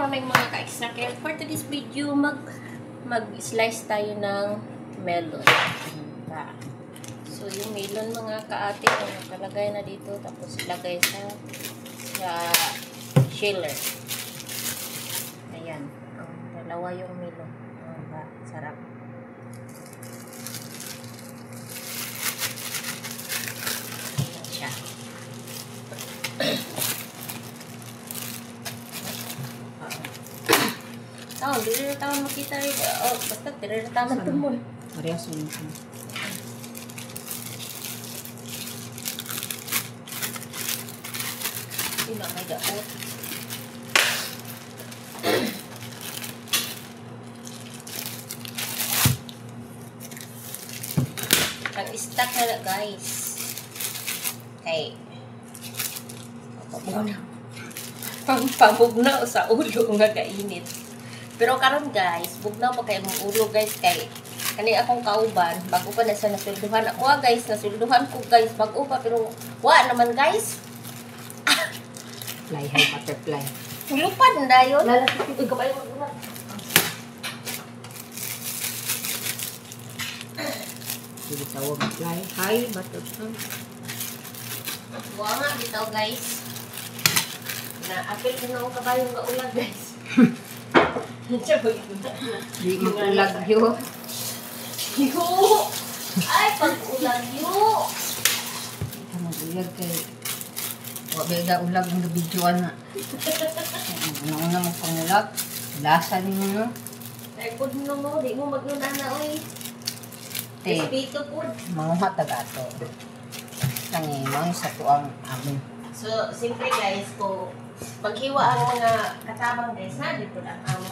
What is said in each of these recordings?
morning mga ka-extrakel. For today's video, mag-slice tayo ng melon. So, yung melon mga ka-ate, nakalagay na dito. Tapos ilagay sa chiller. Ayan. Dalawa yung melon. Sarap. Ayan siya. Dili na tayo makita rin. Basta dili na tayo magtumol. Parehas yun. Hindi na may daot. Ang stock na guys. Okay. Pabugnaw sa ulo nga kainit. Pero karon guys, bugnaw pa kay mong ulo guys kay kani akong kauban bago pa na sa nasulduhan ako guys, nasulduhan ko guys bago pa pero wa naman guys. Fly high butterfly. Lupad na dayon. Lalaki ko kabayo mag-ulan. Sige tawag fly high butterfly. Wa nga bitaw guys. Na apil ko na kabayo mag-ulan guys. Di mag-ulag yun. Yo! Ay, pag-ulag yo! Ito mag-ulag kay wabega ulag ng gabidyoan na. Una-una mo pangulag. Lasa din mo no? Ay, pud mo, di mo maglunana oy. Te, Espito pud. mga tagato. Nangimang sa tuang amin. So, simple guys, kung paghiwa ang mga katabang guys, na dito lang ang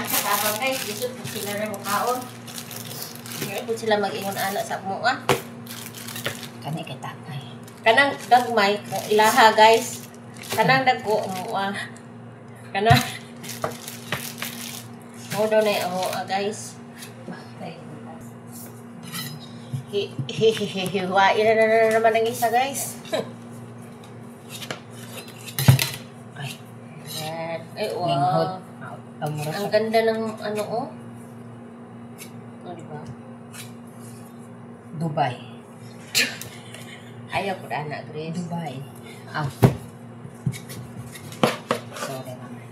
katabang guys, dito po sila rin mukhaon. Ngayon po sila mag-ingon anak sa mua. Kani kay tatay. Kanang dagmay, ilaha guys. Kanang dagko mua. Kanang mo daw na yung mua guys. Hihihihihiwain na naman ang isa guys. Ay. Ay, wow. Ang ganda ng ano, oh. Oh, diba? Dubai. Ayaw ko na anak, Grace. Dubai. Sorry naman.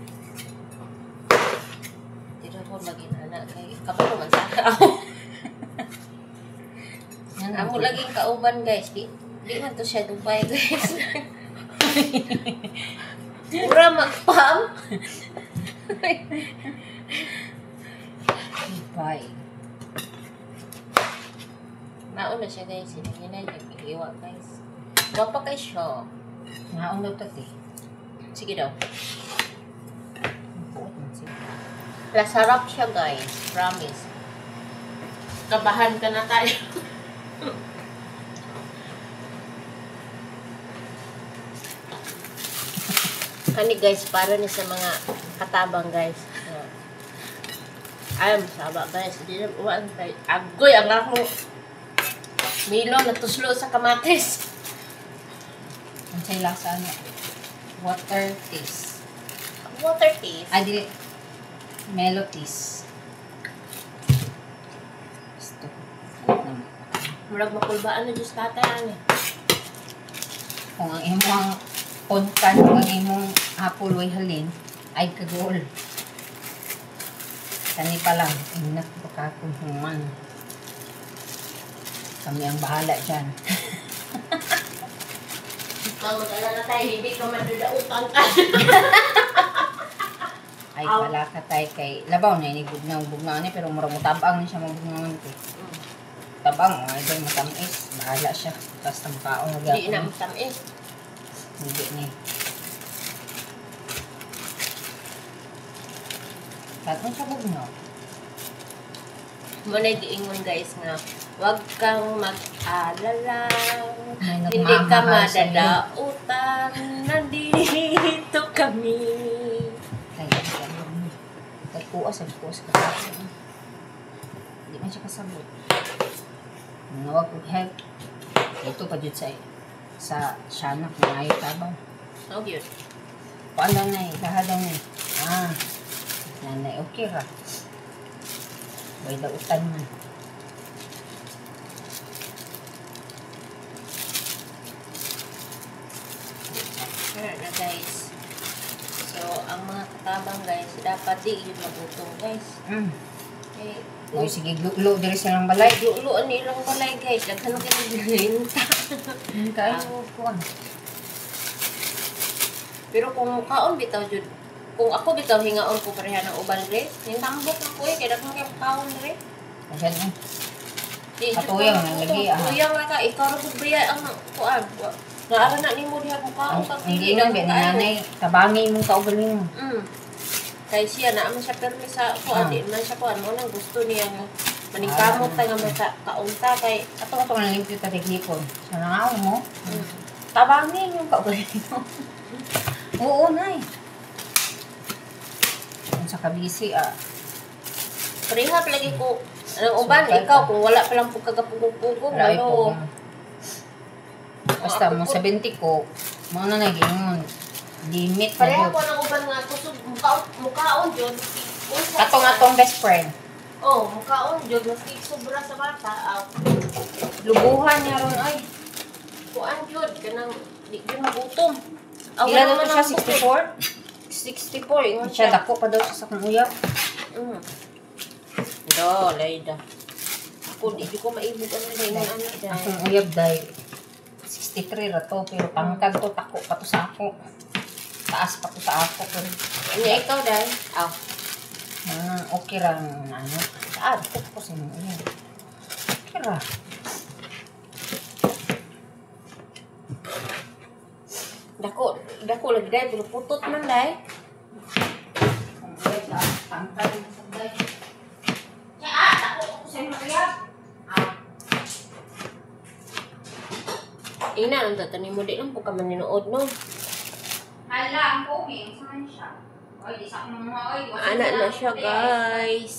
Tira ko maging anak kay kapag naman sa ako. Amo laging kauban, guys. Di man to siya Dubai, guys. Pura magpam. Dubai. Nauna siya, guys. Hindi na nag-iwa, guys. Wapa kay siya. Naon daw tati. Sige daw. Sarap siya, guys. Promise. Kabahan ka na tayo. Kani guys, para ni sa mga katabang guys. Ay, masaba guys. Hindi na uwan tayo. Agoy, ang ako. Milo, natuslo sa kamatis. Ang say lasa ano? Water taste. Water taste. Ay, di. Melo taste. Gusto. Murag makulbaan na Diyos tatay. Ano? Kung ang imong kontan, kung ang imong apple way halin, ay kagol. Kani pa lang, inak baka kung human. Kami ang bahala dyan. Kung mag-alala tayo, hindi ka madudautan ka. Ay pala ka tayo kay labaw na ini bugnaw ni pero murag mo tabang ni siya mabugnaw nito. Tabang ay dai matamis, bahala siya. Basta makaon nga Hindi na matamis. Hindi ni. Katong siya bugnaw. Muna giingon guys nga, wag kang mag-alala. May Hindi ka madadautan. Nandito kami. Kuas ka. Hindi man siya kasabot. Nawag ko help. Ito pa dyan sa shanak na ayaw tabang. Oh, yun. Kuan daw na lahat daw na nanay, okay ra. Way daw utan man. Ayan na guys. So, ang mga katabang guys, dapat di yun magutong guys. Eh, Oy, sige, lulo diri silang balay. luan nilang balay guys. Naghanap ka ng bilinta. Kayo kuan. Pero kung kaon bitaw jud, kung ako bitaw hingaon ko pareha ng uban re, ning tambok ako kay daghan kay kaon re. Ayan eh. Di Katuyang nang lagi, Tuyang ra ka ikaw ra pud biya ang kuan. Naara na nimo diha kung kaon ka Hindi lang, nanay, tabangi mong kaugaling mo. Kay siya na man siya permi sa kuan, di man siya kuan mo nang gusto niya maningkamot ta nga mata kaunta kay Ato nga limpyo ta tiglipon. Sa nangaw mo, tabangi yung kaugaling mo. Oo, nay. Kung sa kabisi, Pareha lagi ko. Ang uban, ikaw, kung wala pa lang po kagapugong-pugong, Lahi po. ano. Basta mo sa 20 ko, mga na naging limit na Pareha yun. ko ng uban nga, kusog, mukhaon yun. Katong best friend. Oh, mukhaon yun, maski sobra sa bata. Lubuhan niya ron, ay. Kuan yun, kanang, di yun magutom. Ilan na siya, 64? 64, ingon Siya, siya. dako pa daw sa sakang uyap. Do, layda. Ako, di ko maibig ano na ano dahil. Akong uyab dahil 63 ra to, pero tangkad to, tako pa to sa ako. Taas pa to sa ako. Pero, Ano ikaw dahil? Aw. okay ra ng ano. Saan? Ito ko sa mga uyab. Okay ra. Dako lagi dahil, pero putot man dahil. Ang uyab na, tangkad mo sa dahil. Ina, ang tatanim mo, di lang po ka maninood, no? Hala, ang pogi. Saan siya? Oy, di sa akong mga oy. Anak na siya, guys.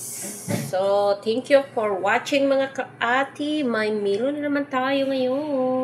So, thank you for watching mga ka-ati. May Milo na naman tayo ngayon.